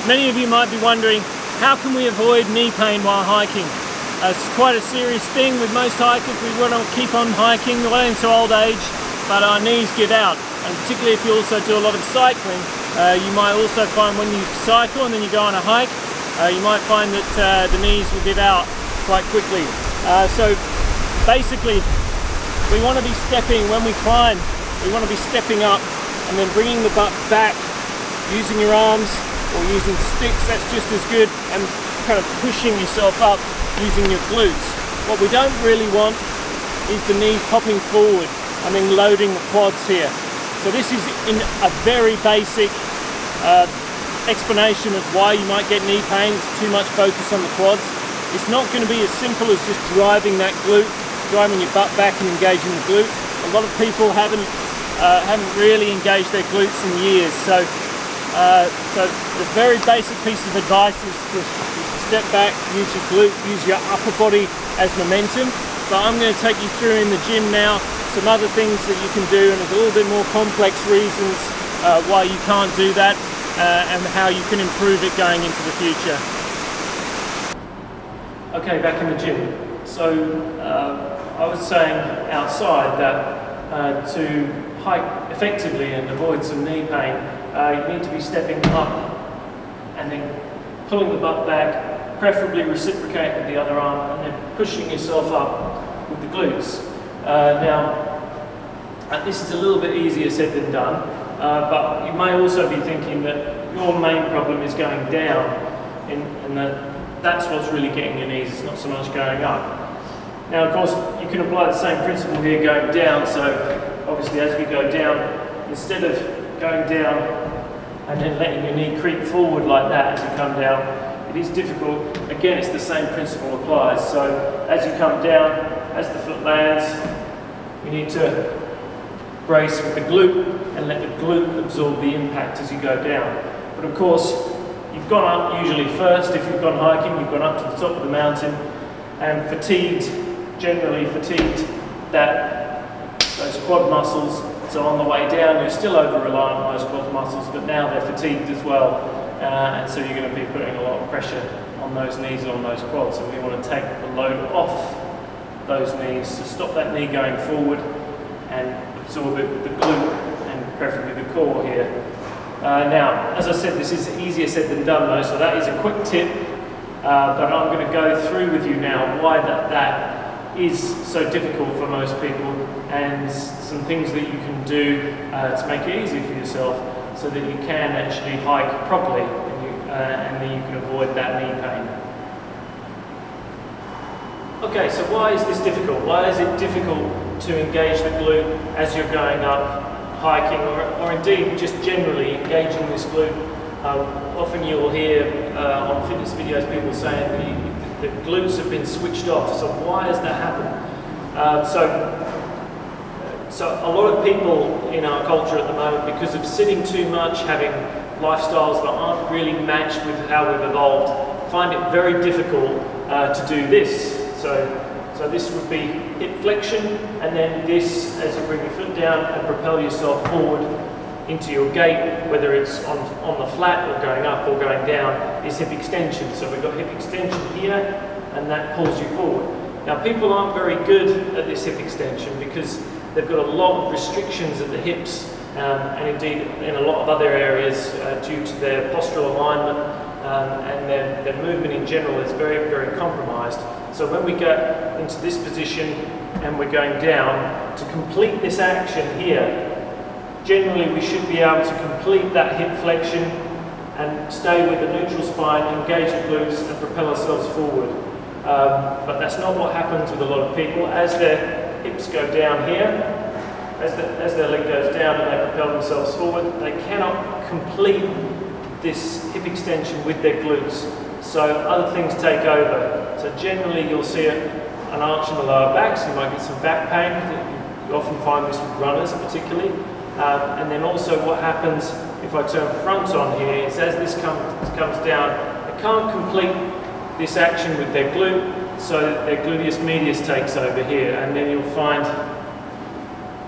Many of you might be wondering, how can we avoid knee pain while hiking? It's quite a serious thing with most hikers. We want to keep on hiking well into old age, but our knees give out. And particularly if you also do a lot of cycling, you might also find when you cycle and then you go on a hike, you might find that the knees will give out quite quickly. So basically, we want to be stepping, when we climb, we want to be stepping up and then bringing the butt back, using your arms or using sticks, that's just as good, and kind of pushing yourself up using your glutes. What we don't really want is the knees popping forward and then loading the quads here. So this is in a very basic explanation of why you might get knee pain. It's too much focus on the quads. It's not going to be as simple as just driving that glute, driving your butt back and engaging the glute. A lot of people haven't really engaged their glutes in years. So the very basic piece of advice is to step back, use your glute, use your upper body as momentum. But I'm going to take you through in the gym now some other things that you can do, and there's a little bit more complex reasons why you can't do that and how you can improve it going into the future. Okay, back in the gym. So I was saying outside that to hike effectively and avoid some knee pain, you need to be stepping up and then pulling the butt back, preferably reciprocate with the other arm, and then pushing yourself up with the glutes. Now, this is a little bit easier said than done, but you may also be thinking that your main problem is going down, and that's what's really getting your knees, it's not so much going up. Now, of course, you can apply the same principle here going down, so obviously as we go down, instead of going down and then letting your knee creep forward like that as you come down, it is difficult. Again, it's the same principle applies. So as you come down, as the foot lands, you need to brace with the glute and let the glute absorb the impact as you go down. But of course, you've gone up usually first. If you've gone hiking, you've gone up to the top of the mountain and generally fatigued those quad muscles. So on the way down, you're still over-reliant on those quad muscles, but now they're fatigued as well. And so you're going to be putting a lot of pressure on those knees and on those quads. And we want to take the load off those knees to stop that knee going forward and absorb it with the glute and preferably the core here. Now, as I said, this is easier said than done though, so that is a quick tip. But I'm going to go through with you now why that is so difficult for most people, and some things that you can do to make it easier for yourself so that you can actually hike properly and then you can avoid that knee pain. Okay, so why is this difficult? Why is it difficult to engage the glute as you're going up hiking, or indeed just generally engaging this glute? Often you'll hear on fitness videos people saying the glutes have been switched off. So why has that happened? So a lot of people in our culture at the moment, because of sitting too much, having lifestyles that aren't really matched with how we've evolved, find it very difficult to do this. So this would be hip flexion, and then this as you bring your foot down and propel yourself forward into your gait, whether it's on the flat or going up or going down, is hip extension. So we've got hip extension here, and that pulls you forward. Now people aren't very good at this hip extension because they've got a lot of restrictions at the hips, and indeed in a lot of other areas due to their postural alignment and their movement in general is very, very compromised. So when we get into this position and we're going down, to complete this action here, generally we should be able to complete that hip flexion and stay with the neutral spine, engage the glutes and propel ourselves forward. But that's not what happens with a lot of people. As their hips go down here, as their leg goes down and they propel themselves forward, they cannot complete this hip extension with their glutes. So other things take over. So generally you'll see an arch in the lower back, so you might get some back pain. You often find this with runners particularly. And then also what happens if I turn front on here is as this comes down, they can't complete this action with their glute, so their gluteus medius takes over here, and then you'll find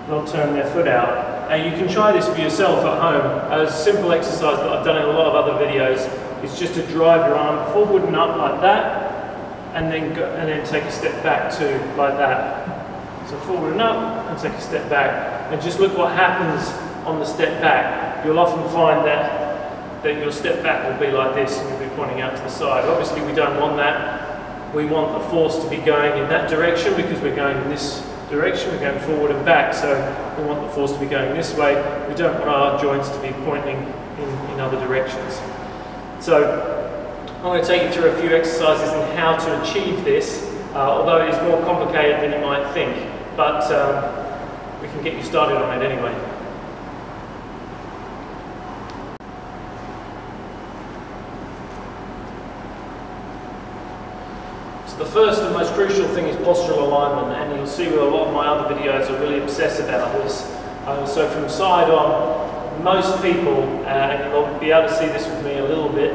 they'll turn their foot out. And you can try this for yourself at home. A simple exercise that I've done in a lot of other videos is just to drive your arm forward and up like that, and then take a step back too, like that. So forward and up, and take a step back. And just look what happens on the step back. You'll often find that your step back will be like this, and you'll be pointing out to the side. Obviously we don't want that. We want the force to be going in that direction because we're going in this direction, we're going forward and back, so we want the force to be going this way. We don't want our joints to be pointing in other directions. So I'm going to take you through a few exercises on how to achieve this, although it is more complicated than you might think, but we can get you started on it anyway. The first and most crucial thing is postural alignment, and you'll see with a lot of my other videos I really obsess about this. So from side on, most people, and you'll be able to see this with me a little bit,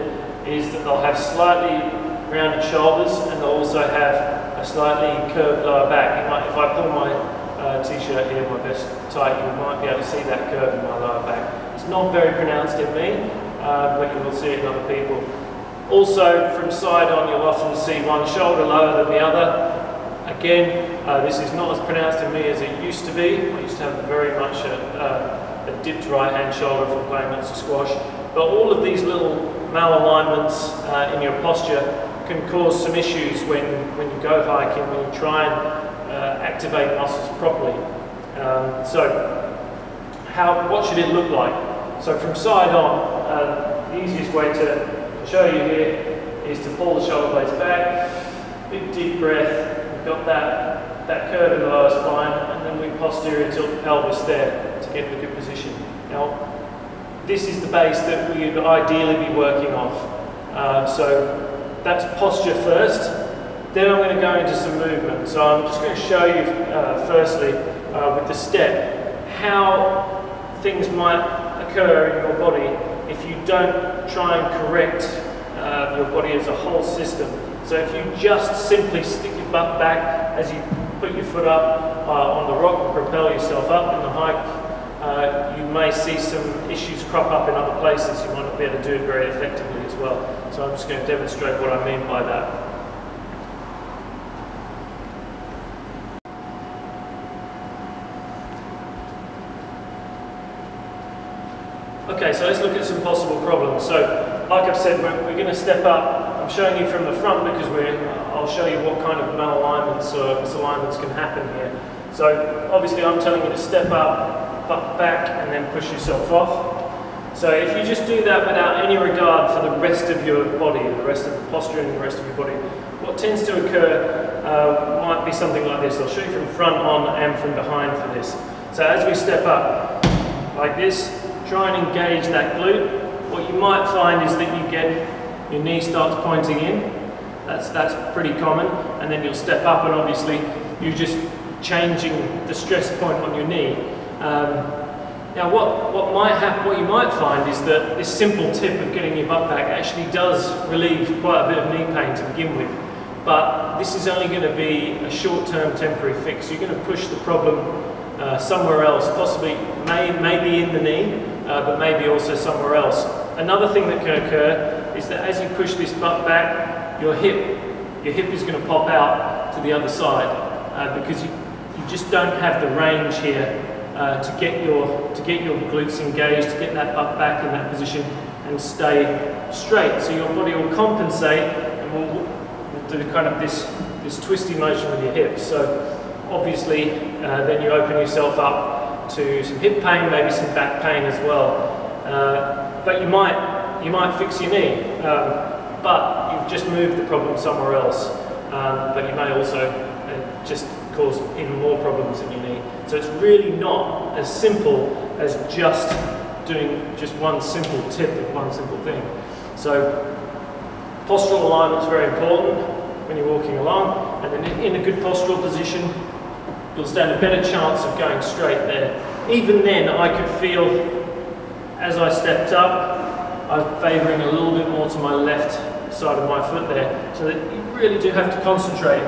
is that they'll have slightly rounded shoulders and they'll also have a slightly curved lower back. If I pull my t-shirt here, my vest tight, you might be able to see that curve in my lower back. It's not very pronounced in me, but you will see it in other people. Also, from side on, you'll often see one shoulder lower than the other. Again, this is not as pronounced in me as it used to be. I used to have very much a dipped right hand shoulder from playing lots of squash. But all of these little malalignments in your posture can cause some issues when you go hiking, when you try and activate muscles properly. What should it look like? So from side on, the easiest way to show you here is to pull the shoulder blades back, big deep breath, we've got that curve in the lower spine, and then we posterior tilt the pelvis there to get in a good position. Now, this is the base that we'd ideally be working off. So that's posture first, then I'm going to go into some movement. So I'm just going to show you firstly with the step how things might occur in your body if you don't try and correct your body as a whole system. So if you just simply stick your butt back as you put your foot up on the rock and propel yourself up in the hike, you may see some issues crop up in other places. You might not be able to do it very effectively as well. So I'm just going to demonstrate what I mean by that. Okay, so let's look at some possible problems. So, like I've said, we're going to step up. I'm showing you from the front because I'll show you what kind of malalignments or misalignments can happen here. So, obviously I'm telling you to step up, butt back, and then push yourself off. So if you just do that without any regard for the rest of your body, the rest of the posture and the rest of your body, what tends to occur might be something like this. I'll show you from front on and from behind for this. So as we step up, like this, try and engage that glute. What you might find is that you get your knee starts pointing in. That's pretty common. And then you'll step up, and obviously you're just changing the stress point on your knee. Now, what you might find is that this simple tip of getting your butt back actually does relieve quite a bit of knee pain to begin with. But this is only going to be a short-term temporary fix. You're going to push the problem somewhere else, possibly maybe in the knee, but maybe also somewhere else. Another thing that can occur is that as you push this butt back, your hip is going to pop out to the other side because you just don't have the range here to get your glutes engaged, to get that butt back in that position and stay straight. So your body will compensate and will do kind of this twisty motion with your hips. So obviously then you open yourself up to some hip pain, maybe some back pain as well. But you might fix your knee, but you've just moved the problem somewhere else. But you may also just cause even more problems in your knee. So it's really not as simple as just doing just one simple tip of one simple thing. So postural alignment is very important when you're walking along, and then in a good postural position, you'll stand a better chance of going straight there. Even then, I could feel, as I stepped up, I'm favouring a little bit more to my left side of my foot there, so that you really do have to concentrate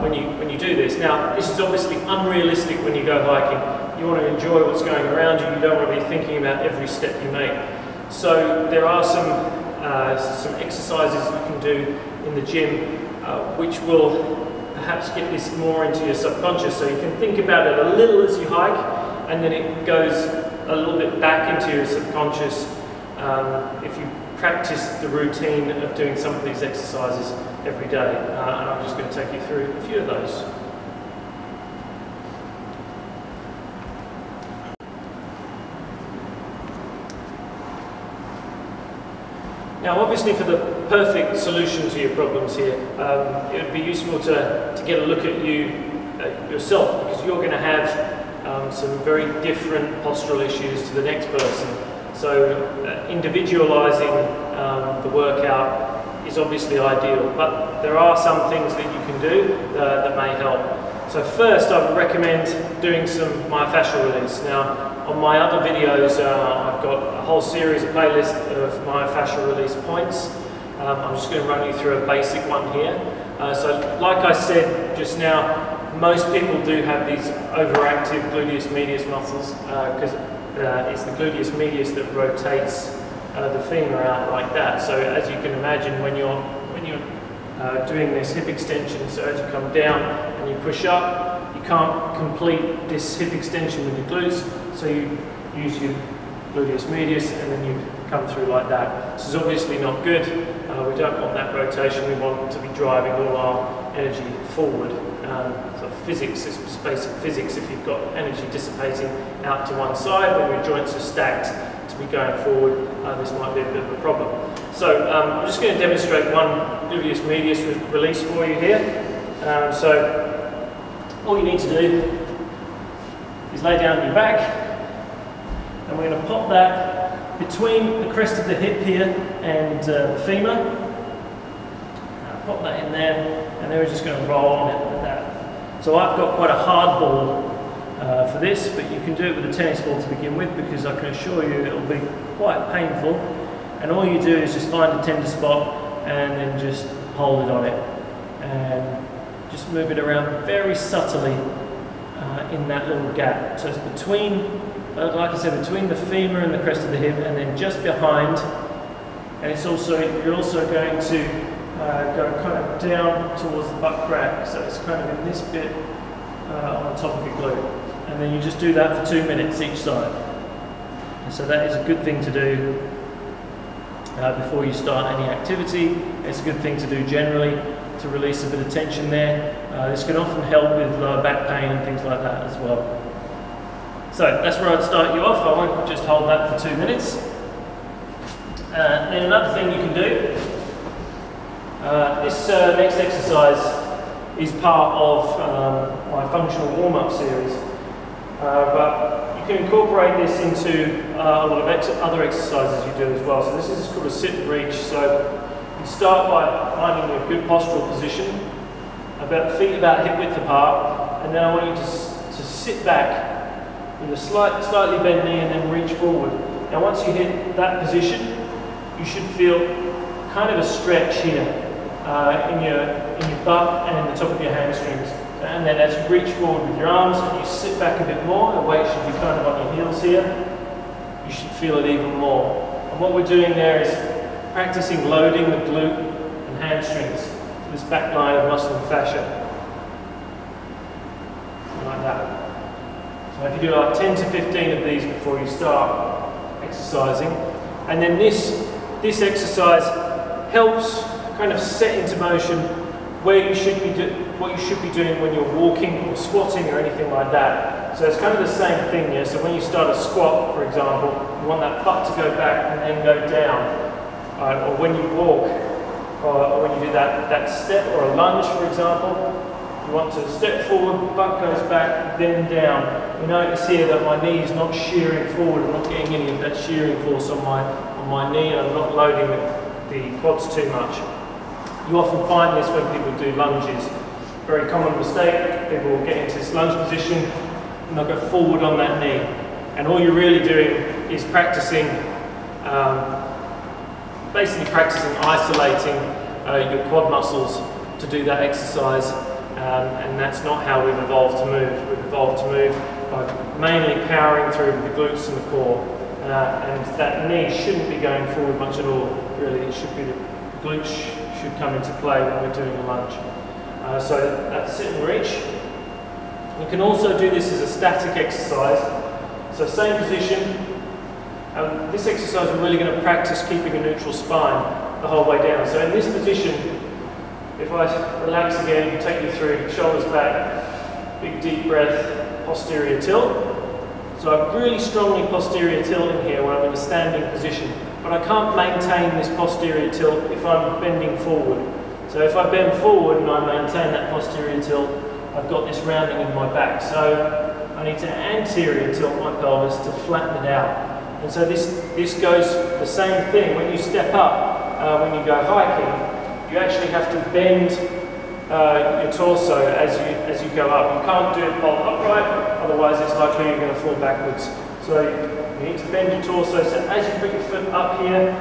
when you do this. Now, this is obviously unrealistic when you go hiking. You want to enjoy what's going around you. You don't want to be thinking about every step you make. So there are some some exercises you can do in the gym, which will perhaps get this more into your subconscious. So you can think about it a little as you hike, and then it goes a little bit back into your subconscious if you practice the routine of doing some of these exercises every day. And I'm just going to take you through a few of those. Now, obviously, for the perfect solution to your problems here, it would be useful to get a look at you yourself, because you're going to have some very different postural issues to the next person. So individualising the workout is obviously ideal, but there are some things that you can do that may help. So first, I would recommend doing some myofascial release. Now, on my other videos, I've got a whole series, a playlist of myofascial release points. I'm just going to run you through a basic one here. So like I said just now, most people do have these overactive gluteus medius muscles because it's the gluteus medius that rotates the femur out like that. So as you can imagine, when you're doing this hip extension, so as you come down and you push up, you can't complete this hip extension with your glutes, so you use your gluteus medius and then you come through like that. This is obviously not good. We don't want that rotation. We want to be driving all our energy forward. So physics is just basic physics. If you've got energy dissipating out to one side when your joints are stacked to be going forward, this might be a bit of a problem. So I'm just going to demonstrate one gluteus medius release for you here. So all you need to do is lay down on your back, and we're going to pop that between the crest of the hip here and the femur. Pop that in there, and then we're just going to roll on it like that. So I've got quite a hard ball for this, but you can do it with a tennis ball to begin with, because I can assure you it will be quite painful. And all you do is just find a tender spot and then just hold it on it, and just move it around very subtly in that little gap. So it's between, like I said, between the femur and the crest of the hip, and then just behind. And it's also, you're also going to go kind of down towards the butt crack, so it's kind of in this bit on the top of your glute. And then you just do that for 2 minutes each side. And so that is a good thing to do before you start any activity. It's a good thing to do generally to release a bit of tension there. This can often help with lower back pain and things like that as well. So that's where I'd start you off. I won't just hold that for 2 minutes. Then another thing you can do, this next exercise is part of my functional warm-up series, but you can incorporate this into a lot of other exercises you do as well. So this is called a sit and reach. So you start by finding a good postural position, feet about hip width apart, and then I want you to sit back with a slightly bent knee and then reach forward. Now once you hit that position, you should feel kind of a stretch here in your butt and in the top of your hamstrings. And then as you reach forward with your arms and you sit back a bit more, the weight should be kind of on your heels here, you should feel it even more. And what we're doing there is practicing loading the glute and hamstrings to this back line of muscle and fascia. Like that. So if you do like 10 to 15 of these before you start exercising, and then this exercise helps kind of set into motion where you should be what you should be doing when you're walking or squatting or anything like that. So it's kind of the same thing here. So when you start a squat, for example, you want that butt to go back and then go down. Or when you walk, or when you do that step or a lunge, for example, you want to step forward, butt goes back, then down. You notice here that my knee is not shearing forward. I'm not getting any of that shearing force on my knee, and I'm not loading the quads too much. You often find this when people do lunges. Very common mistake. People will get into this lunge position and they'll go forward on that knee. And all you're really doing is practicing, basically practicing isolating your quad muscles to do that exercise. And that's not how we've evolved to move. We've evolved to move by mainly powering through the glutes and the core. And that knee shouldn't be going forward much at all. really it should be the glutes should come into play when we're doing a lunge. So that's sit and reach. You can also do this as a static exercise. So same position. This exercise we're really going to practice keeping a neutral spine the whole way down. So in this position, if I relax again, take you through shoulders back, big deep breath, posterior tilt. So I'm really strongly posterior tilt in here when I'm in a standing position, but I can't maintain this posterior tilt if I'm bending forward. So if I bend forward and I maintain that posterior tilt, I've got this rounding in my back. So I need to anterior tilt my pelvis to flatten it out. And so this goes the same thing. When you step up, when you go hiking, you actually have to bend your torso as you go up. You can't do it bolt upright, otherwise it's likely you're going to fall backwards. So you need to bend your torso. So as you put your foot up here,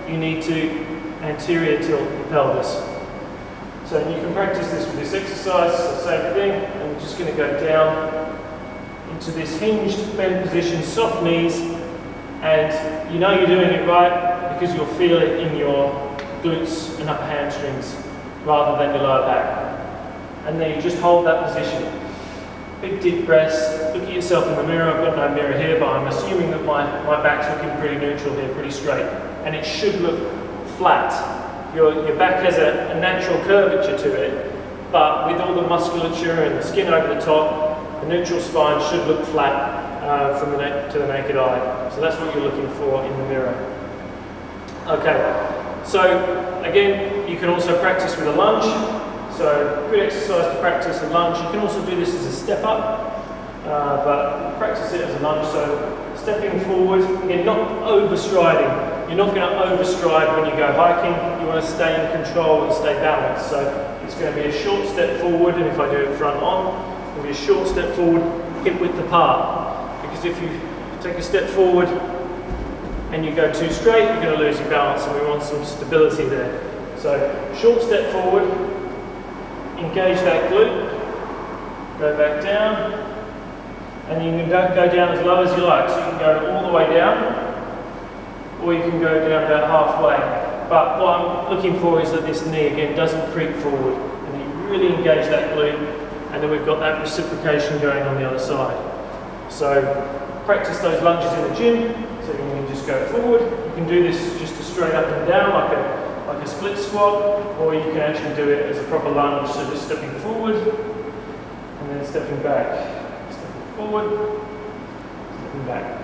you need to anterior tilt your pelvis. So you can practice this with this exercise, the same thing, and we're just going to go down into this hinged bend position, soft knees, and you know you're doing it right because you'll feel it in your glutes and upper hamstrings rather than your lower back. And then you just hold that position. Big deep breaths, look at yourself in the mirror. I've got no mirror here, but I'm assuming that my back's looking pretty neutral here, pretty straight. And it should look flat. Your back has a natural curvature to it, but with all the musculature and the skin over the top, the neutral spine should look flat from the neck to the naked eye. So that's what you're looking for in the mirror. Okay, so again, you can also practice with a lunge. So good exercise to practice a lunge. You can also do this as a step up, but practice it as a lunge. So stepping forward, again, not overstriding. You're not going to overstride when you go hiking. You want to stay in control and stay balanced. So it's going to be a short step forward, and if I do it front on, it's going to be a short step forward, hip width apart. Because if you take a step forward and you go too straight, you're going to lose your balance, and we want some stability there. So short step forward, engage that glute, go back down, and you can go down as low as you like. So you can go all the way down, or you can go down about halfway. But what I'm looking for is that this knee again doesn't creep forward, and you really engage that glute, and then we've got that reciprocation going on the other side. So practice those lunges in the gym, so you can just go forward. You can do this just a straight up and down like a split squat, or you can actually do it as a proper lunge, so just stepping forward, and then stepping back. Stepping forward, stepping back.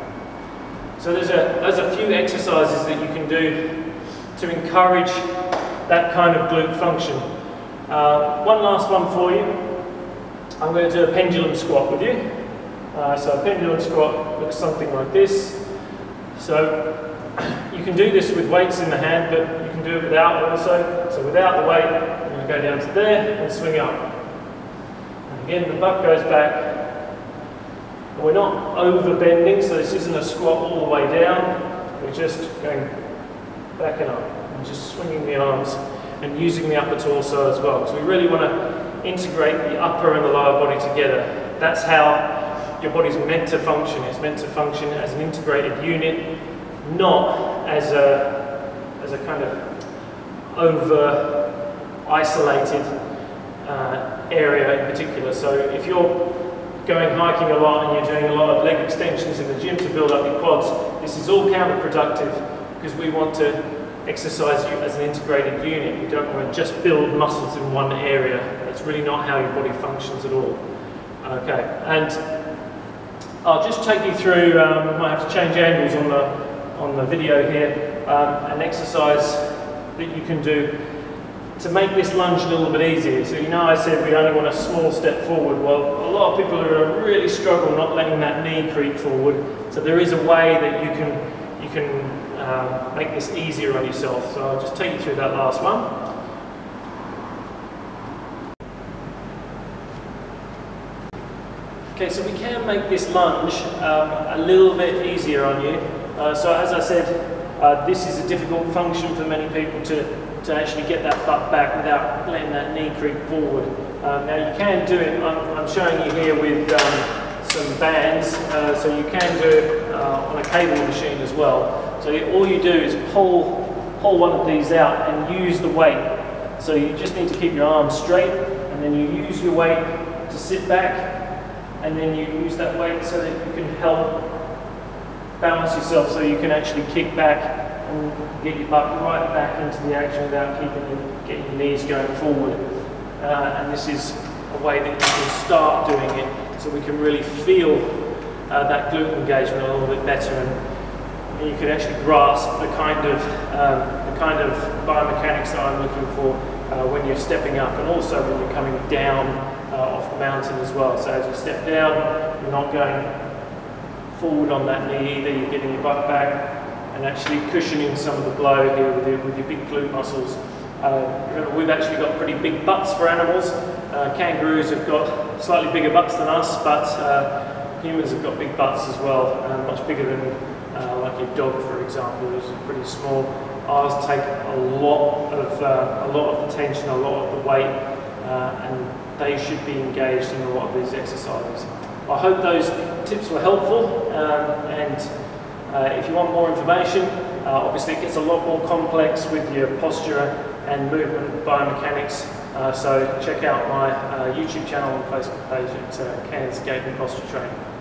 So there's a few exercises that you can do to encourage that kind of glute function. One last one for you. I'm going to do a pendulum squat with you. So a pendulum squat looks something like this. So you can do this with weights in the hand, but you can do it without also. So without the weight, you're going to go down to there and swing up. And again, the butt goes back. We're not over bending, so this isn't a squat all the way down. We're just going back and up, and just swinging the arms and using the upper torso as well. Because we really want to integrate the upper and the lower body together. That's how your body's meant to function. It's meant to function as an integrated unit, not as a kind of over isolated area in particular. So if you're going hiking a lot and you're doing a lot of leg extensions in the gym to build up your quads, this is all counterproductive because we want to exercise you as an integrated unit. We don't want to just build muscles in one area. That's really not how your body functions at all. Okay, and I'll just take you through, I have to change angles on the video here, an exercise that you can do to make this lunge a little bit easier. So you know I said we only want a small step forward. Well, a lot of people are really struggle not letting that knee creep forward. So there is a way that you can make this easier on yourself. So I'll just take you through that last one. Okay, so we can make this lunge a little bit easier on you. So as I said, this is a difficult function for many people to actually get that butt back without letting that knee creep forward. Now you can do it, I'm showing you here with some bands, so you can do it on a cable machine as well. So all you do is pull pull one of these out and use the weight. So you just need to keep your arms straight, and then you use your weight to sit back, and then you use that weight so that you can help balance yourself, so you can actually kick back and get your butt right back into the action without getting your knees going forward. And this is a way that you can start doing it, so we can really feel that glute engagement a little bit better, and you can actually grasp the kind of biomechanics that I'm looking for when you're stepping up, and also when you're coming down off the mountain as well. So as you step down, you're not going forward on that knee either, you're getting your butt back and actually cushioning some of the blow here with your big glute muscles. Remember, we've actually got pretty big butts for animals. Kangaroos have got slightly bigger butts than us, but humans have got big butts as well, much bigger than like your dog, for example, who's pretty small. Ours take a lot of the tension, a lot of the weight, and they should be engaged in a lot of these exercises. I hope those tips were helpful, and if you want more information, obviously it gets a lot more complex with your posture and movement biomechanics, so check out my YouTube channel and Facebook page at Cairns Gait and Posture Training.